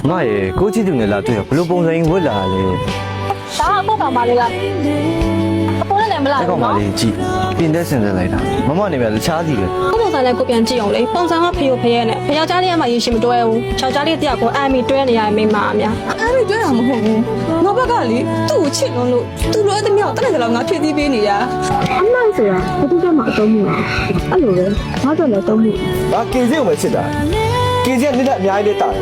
妈耶，过去就你拉对，不如帮人我拉嘞。ဒါကကိုကောင်မလေးလားအပေါ်နဲ့လည်းမလာ 这个 ဘူး 嘛 နော် 的，记，变得现在来的，妈妈那边是差的了。 ကိုပုံစံနဲ့ကိုပြန်ကြည့်အောင်လေပုံစံကဖေကိုဖေရဲ့နဲ့ဖေယောက်ျားလေးကမှရေရှိမတွဲဘူးယောက်ျားလေးတယောက်ကိုအမ်းပြီးတွဲနေရမိန်းမအများ အဲ့ဒီတွေ့တာမဟုတ်ဘူးငါဘက်ကလေသူ့ကိုချစ်လုံးလို့သူ့လိုတဲ့မြောက်တက်တယ်ကောင်ငါဖြစ်သေးပေးနေရ အမှန်ဆိုတာဘယ်သူမှအသုံးမလားအဲ့လိုပဲဘာကြောင့်လဲသုံးမှု ။ဒါကေစီကိုပဲချစ်တာ။ကေစီကနေ့ကအများကြီးလေးတာ။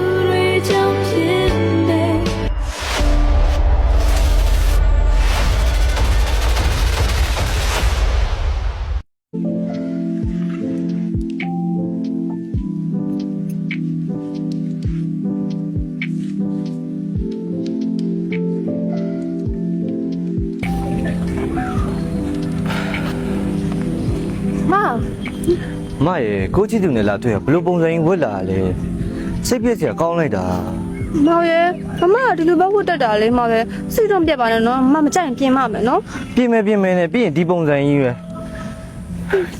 妈耶，过去就你拉对，不如帮人我拉嘞。谁别是搞来的？ မောင်ရဲ့မမကဒီလိုပဲဝတ်တက်တာလေမောင်ရဲ့စိတ်တော့ပြက်ပါနဲ့နော်မမကြိုက်ရင်ပြင်မမယ်နော် 变没呢，变地帮人医院。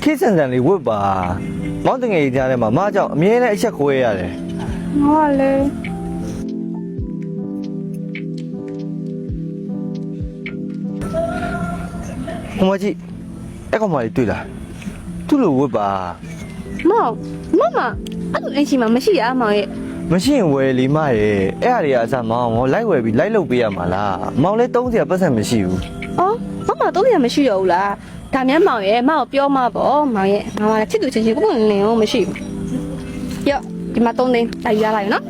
天生人的我吧，毛等一家的嘛，妈叫明天一下回来嘞。 ငါကလေ 我妈记，那个嘛的对了，都是我吧。 မောင်မမအဲ့လိုအင်ချီမှာမရှိရမောင်ရဲ့ မရှင်းဝယ်လီမရဲ့အဲ့အရာတွေအစားမောင်ကိုလိုက်ဝယ်ပြီးလိုက်လုပ်ပေးရမှာလားမောင်လည်း30ပတ်စံမရှိဘူး အော်မမတော့ရမရှိတော့ဘူးလားဒါမြန်မောင်ရဲ့မအောင်ပြောမှာပေါ့မောင်ရဲ့ငါကလည်းချစ်သူချင်းချင်းကိုယ်ကိုလင်းအောင်မရှိဘူးရော့ဒီမှာ3သိန်းတိုက်ရလိုက်နော်